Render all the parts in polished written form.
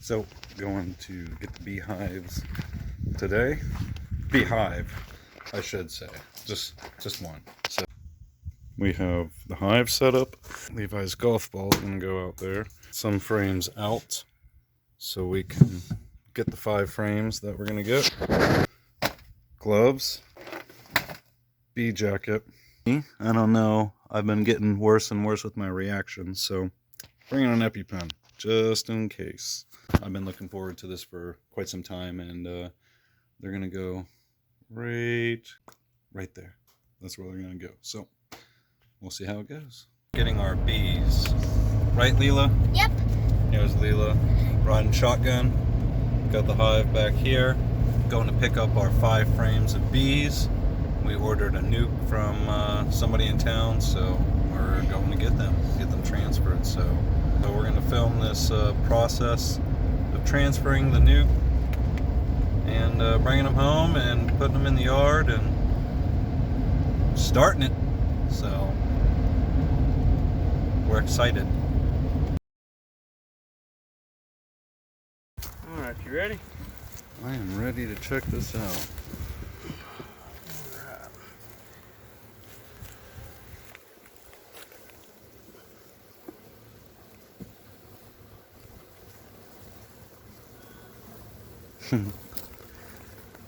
So, going to get the beehives today. Beehive, I should say. Just one. So we have the hive set up. Levi's golf ball is going to go out there. Some frames out so we can get the 5 frames that we're going to get. Gloves. Bee jacket. I don't know. I've been getting worse and worse with my reactions, so bringing an EpiPen just in case. I've been looking forward to this for quite some time, and they're gonna go right there. That's where they're gonna go. So we'll see how it goes. Getting our bees, right, Leela? Yep. Here's Leela riding shotgun. Got the hive back here. Going to pick up our 5 frames of bees. We ordered a nuke from somebody in town, so we're going to get them transferred. So we're going to film this process of transferring the nuke and bringing them home and putting them in the yard and starting it. So we're excited. All right, you ready? I am ready to check this out.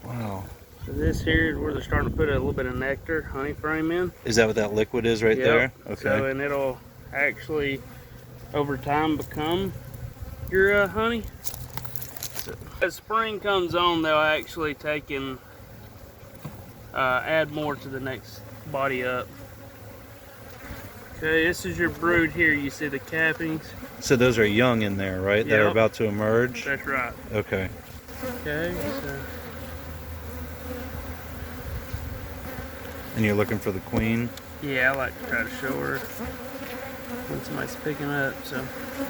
Wow. So this here is where they're starting to put a little bit of nectar, honey frame in. Is that what that liquid is right there? Okay. So, and it'll actually, over time, become your honey. So, as spring comes on, they'll actually take and add more to the next body up. Okay, this is your brood here. You see the cappings? So those are young in there, right? That are about to emerge? That's right. Okay. Okay, so. And you're looking for the queen? Yeah, I like to try to show her when somebody's picking up.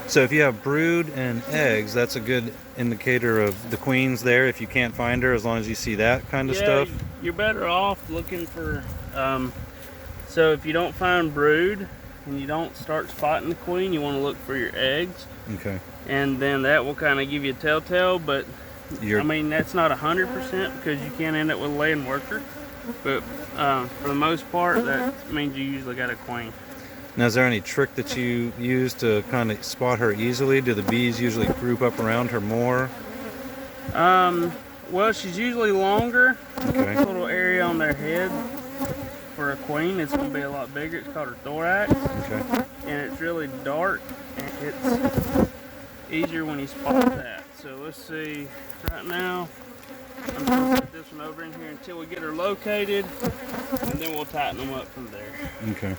So if you have brood and eggs, that's a good indicator of the queen's there if you can't find her, as long as you see that kind of stuff? You're better off looking for, so if you don't find brood and you don't start spotting the queen, you want to look for your eggs. Okay. And then that will kind of give you a telltale, but I mean, that's not 100% because you can end up with a laying worker. But for the most part, that means you usually got a queen. Now, is there any trick that you use to kind of spot her easily? Do the bees usually group up around her more? Well, she's usually longer. Okay. This little area on their head for a queen, it's going to be a lot bigger. It's called her thorax. Okay. And it's really dark, and it's easier when you spot that. So let's see, right now, I'm going to put this one over in here until we get her located, and then we'll tighten them up from there. Okay.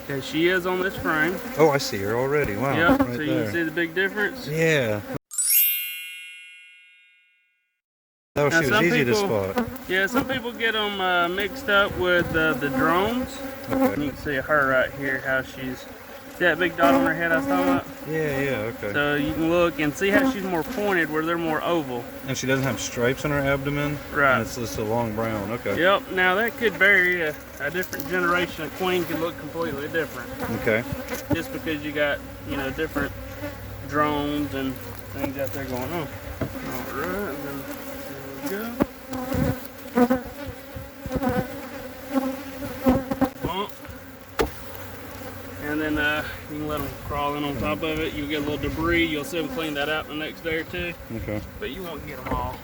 Okay, she is on this frame. Oh, I see her already. Wow. Yep, right so you can see the big difference? Yeah. Oh, she was easy to spot. Yeah, some people get them mixed up with the drones. Okay. You can see her right here, how she's... See that big dot on her head I was talking about? Yeah, okay. So you can look and see how she's more pointed where they're more oval. And she doesn't have stripes on her abdomen? Right. And it's just a long brown, okay. Yep, now that could vary. A different generation of queen could look completely different. Okay. Just because you got, different drones and things out there going on. Alright, then there we go. And then you can let them crawl in on top of it. You'll get a little debris. You'll see them clean that out in the next day or two. Okay. But you won't get them all.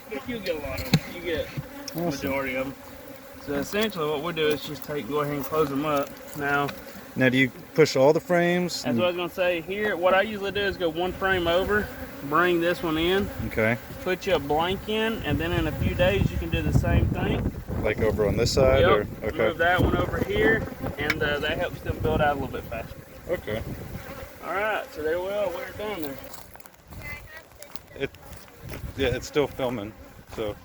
But you'll get a lot of them. You get the majority of them. So essentially what we'll do is just go ahead and close them up. Now do you push all the frames? That's what I was going to say. Here, what I usually do is go one frame over, bring this one in. Okay. Put you a blank in, and then in a few days you can do the same thing. Like over on this side? Yep. Or okay. Move that one over here, and that helps them build out a little bit faster. Okay. All right, so there we are. We're done there. Yeah, it's still filming. So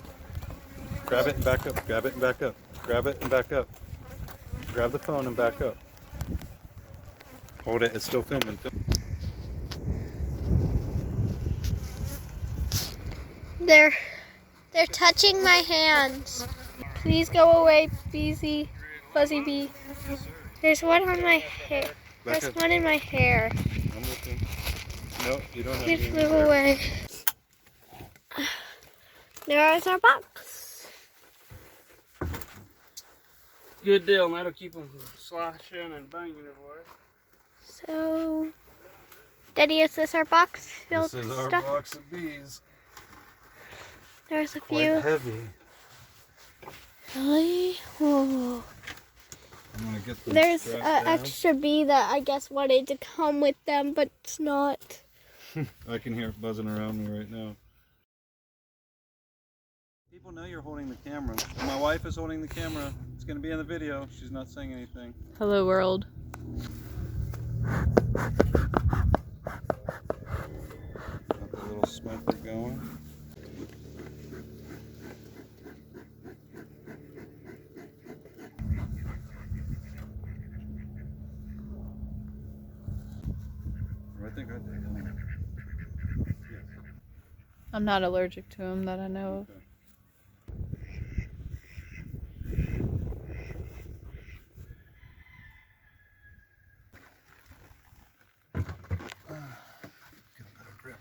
grab it and back up. Grab it and back up. Grab it and back up. Grab the phone and back up. Hold it. It's still filming. They're touching my hands. Please go away, Beezy, Fuzzy Bee. There's one on my hair. There's one in my hair. I'm looking. No, you don't have Please any move there. away. There's our box. Good deal, and that'll keep them from slashing and banging everywhere. So, Daddy, is this our box filled This is with our stuff? box of bees. There's a Quite few. heavy. Really? Oh. I'm gonna get them There's strapped an down. extra bee that I guess wanted to come with them, but it's not. I can hear it buzzing around me right now. People know you're holding the camera. And my wife is holding the camera. It's going to be in the video. She's not saying anything. Hello world. Got the little smoker going. I think I did. I'm not allergic to them that I know of. Okay. Get a better grip.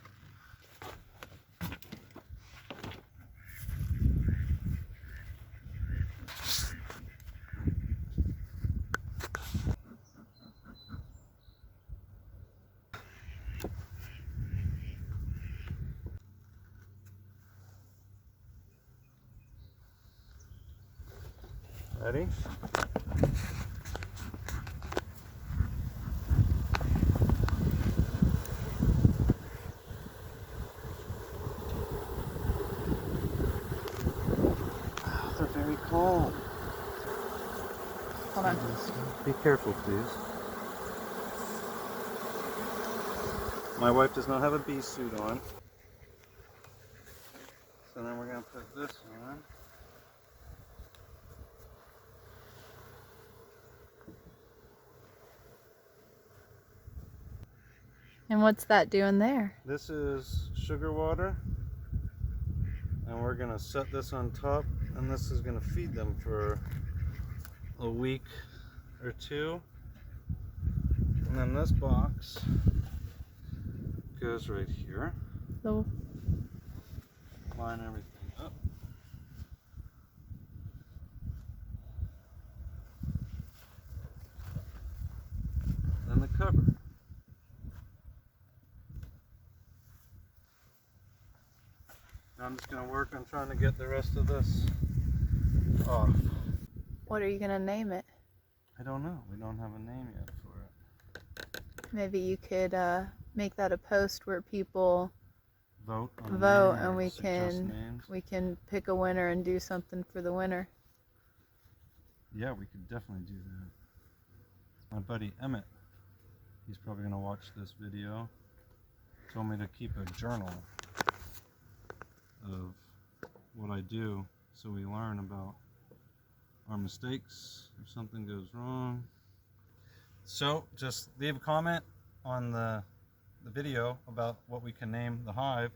Ready? Oh, they're very calm. Hold on. Be careful, please. My wife does not have a bee suit on. So then we're going to put this on. And what's that doing there? This is sugar water. And we're going to set this on top. And this is going to feed them for a week or two. And then this box goes right here. So Line everything up. Then the cover. Now I'm just going to work on trying to get the rest of this off. what are you gonna name it? I don't know. We don't have a name yet for it. Maybe you could make that a post where people Vote on a vote name and or we suggest can names. pick a winner and do something for the winner. Yeah, we could definitely do that. My buddy Emmett, he's probably going to watch this video, told me to keep a journal of what I do so we learn about our mistakes if something goes wrong. So just leave a comment on the video about what we can name the hive,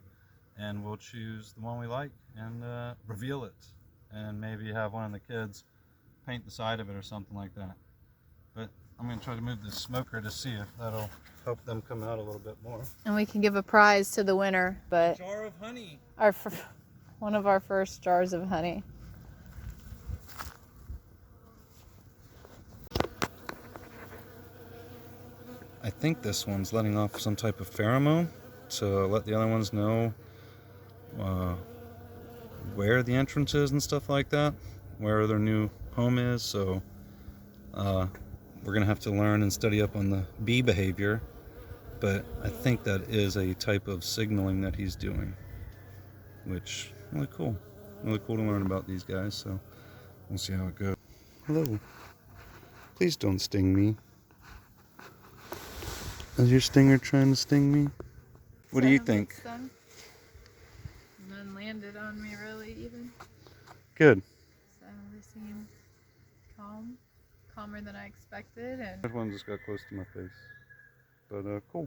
and we'll choose the one we like and reveal it, and maybe have one of the kids paint the side of it or something like that. But I'm going to try to move this smoker to see if that'll help them come out a little bit more. And we can give a prize to the winner, but Jar of honey. one of our first jars of honey. I think this one's letting off some type of pheromone to let the other ones know where the entrance is and stuff like that, where their new home is. So we're gonna have to learn and study up on the bee behavior, but I think that is a type of signaling that he's doing, which really cool to learn about these guys. So we'll see how it goes. Hello, please don't sting me. Is your stinger trying to sting me? What do you think? And then landed on me really even. Good. So they seem calmer than I expected, and That one just got close to my face. But cool.